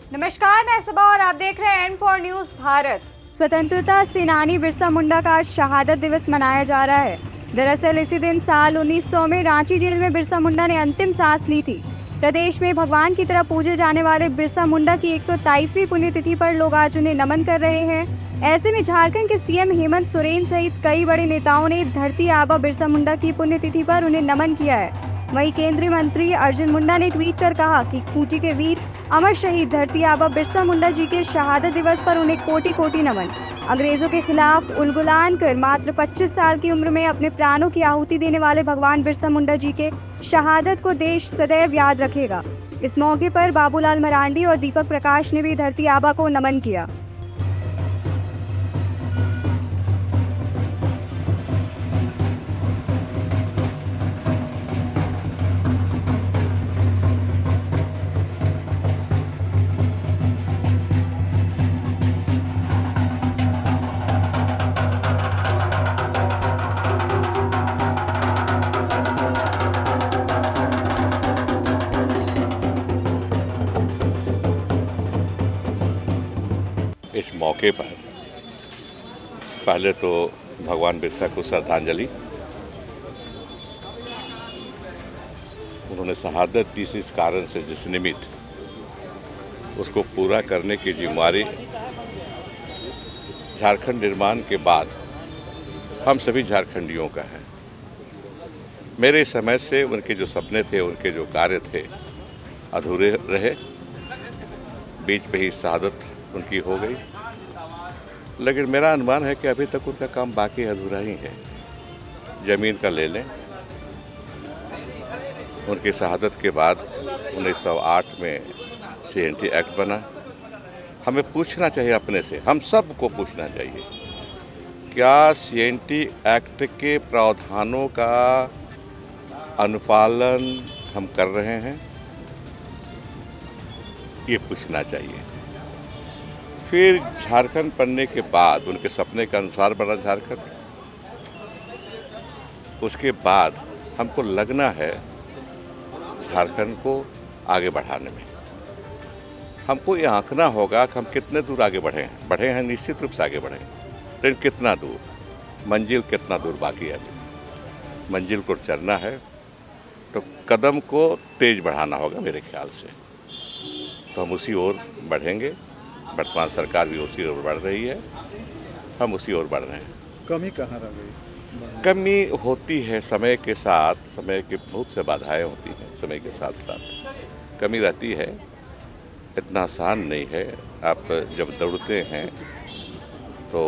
नमस्कार, मैं सबा और आप देख रहे हैं N4 न्यूज भारत। स्वतंत्रता सेनानी बिरसा मुंडा का आज शहादत दिवस मनाया जा रहा है। दरअसल इसी दिन साल 1900 में रांची जेल में बिरसा मुंडा ने अंतिम सांस ली थी। प्रदेश में भगवान की तरह पूजे जाने वाले बिरसा मुंडा की 127वीं पुण्यतिथि पर लोग आज उन्हें नमन कर रहे हैं। ऐसे में झारखंड के सीएम हेमंत सोरेन सहित कई बड़े नेताओं ने धरती आबा बिरसा मुंडा की पुण्यतिथि पर उन्हें नमन किया है। वहीं केंद्रीय मंत्री अर्जुन मुंडा ने ट्वीट कर कहा कि खूंटी के वीर अमर शहीद धरती आबा बिरसा मुंडा जी के शहादत दिवस पर उन्हें कोटि कोटि नमन। अंग्रेजों के खिलाफ उलगुलान कर मात्र 25 साल की उम्र में अपने प्राणों की आहुति देने वाले भगवान बिरसा मुंडा जी के शहादत को देश सदैव याद रखेगा। इस मौके पर बाबूलाल मरांडी और दीपक प्रकाश ने भी धरती आबा को नमन किया। इस मौके पर पहले तो भगवान बिरसा को श्रद्धांजलि। उन्होंने शहादत दी इस कारण से जिस निमित्त उसको पूरा करने की जिम्मेदारी झारखंड निर्माण के बाद हम सभी झारखंडियों का है। मेरे समय से उनके जो सपने थे, उनके जो कार्य थे, अधूरे रहे। बीच पे ही शहादत उनकी हो गई, लेकिन मेरा अनुमान है कि अभी तक उनका काम बाकी अधूरा ही है। जमीन का ले लें, उनकी शहादत के बाद 1908 में CNT एक्ट बना। हमें पूछना चाहिए अपने से, हम सबको पूछना चाहिए, क्या CNT एक्ट के प्रावधानों का अनुपालन हम कर रहे हैं? ये पूछना चाहिए। फिर झारखंड बनने के बाद उनके सपने के अनुसार बना झारखंड। उसके बाद हमको लगना है झारखंड को आगे बढ़ाने में। हमको ये आंकना होगा कि हम कितने दूर आगे बढ़े हैं निश्चित रूप से आगे बढ़े हैं, लेकिन कितना दूर, मंजिल कितना दूर बाकी है। मंजिल को चलना है तो कदम को तेज बढ़ाना होगा मेरे ख्याल से। तो हम उसी ओर बढ़ेंगे। वर्तमान सरकार भी उसी ओर बढ़ रही है, हम उसी ओर बढ़ रहे हैं। कमी कहाँ रह गई? कमी होती है समय के साथ, समय के बहुत से बाधाएं होती हैं, समय के साथ साथ कमी रहती है। इतना आसान नहीं है। आप जब दौड़ते हैं तो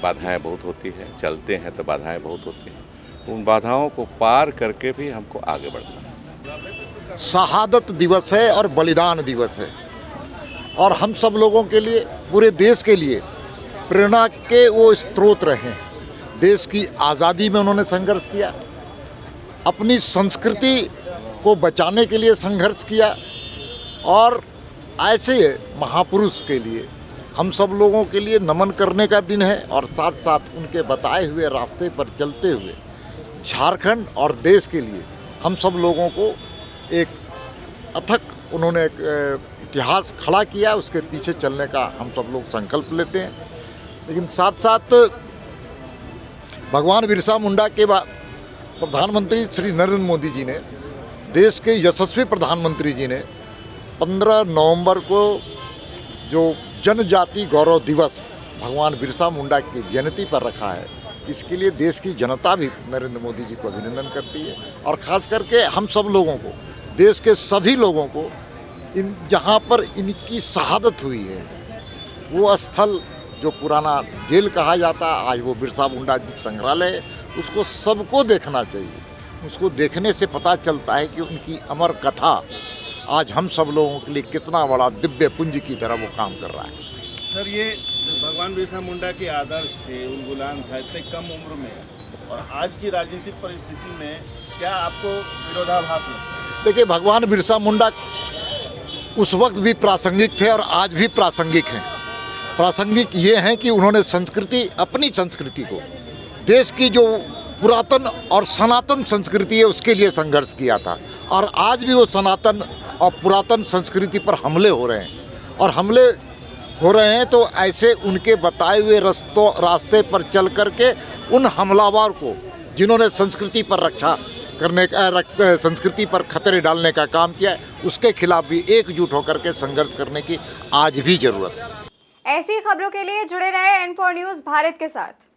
बाधाएं बहुत होती हैं, चलते हैं तो बाधाएं बहुत होती हैं। उन बाधाओं को पार करके भी हमको आगे बढ़ना है। शहादत दिवस है और बलिदान दिवस है, और हम सब लोगों के लिए, पूरे देश के लिए प्रेरणा के वो स्रोत रहे हैं। देश की आज़ादी में उन्होंने संघर्ष किया, अपनी संस्कृति को बचाने के लिए संघर्ष किया, और ऐसे महापुरुष के लिए हम सब लोगों के लिए नमन करने का दिन है। और साथ साथ उनके बताए हुए रास्ते पर चलते हुए झारखंड और देश के लिए हम सब लोगों को एक अथक उन्होंने एक इतिहास खड़ा किया, उसके पीछे चलने का हम सब लोग संकल्प लेते हैं। लेकिन साथ साथ भगवान बिरसा मुंडा के बाद प्रधानमंत्री श्री नरेंद्र मोदी जी ने, देश के यशस्वी प्रधानमंत्री जी ने 15 नवंबर को जो जनजाति गौरव दिवस भगवान बिरसा मुंडा की जयंती पर रखा है, इसके लिए देश की जनता भी नरेंद्र मोदी जी को अभिनंदन करती है। और ख़ास करके हम सब लोगों को, देश के सभी लोगों को, इन जहाँ पर इनकी शहादत हुई है वो स्थल जो पुराना जेल कहा जाता, आज वो बिरसा मुंडा जी संग्रहालय है, उसको सबको देखना चाहिए। उसको देखने से पता चलता है कि उनकी अमर कथा आज हम सब लोगों के लिए कितना बड़ा दिव्य पुंज की तरह वो काम कर रहा है। सर, ये भगवान बिरसा मुंडा के आदर्श थे, उलगुलान था इतने कम उम्र में, और आज की राजनीतिक परिस्थिति में क्या आपको विरोधाभास लगता है? देखिए, भगवान बिरसा मुंडा उस वक्त भी प्रासंगिक थे और आज भी प्रासंगिक हैं। प्रासंगिक ये हैं कि उन्होंने संस्कृति, अपनी संस्कृति को, देश की जो पुरातन और सनातन संस्कृति है उसके लिए संघर्ष किया था, और आज भी वो सनातन और पुरातन संस्कृति पर हमले हो रहे हैं। और हमले हो रहे हैं तो ऐसे उनके बताए हुए रास्ते पर चल करके उन हमलावर को जिन्होंने संस्कृति पर रक्षा करने का संस्कृति पर खतरे डालने का काम किया है, उसके खिलाफ भी एकजुट होकर के संघर्ष करने की आज भी जरूरत है। ऐसी खबरों के लिए जुड़े रहे N4 न्यूज़ भारत के साथ।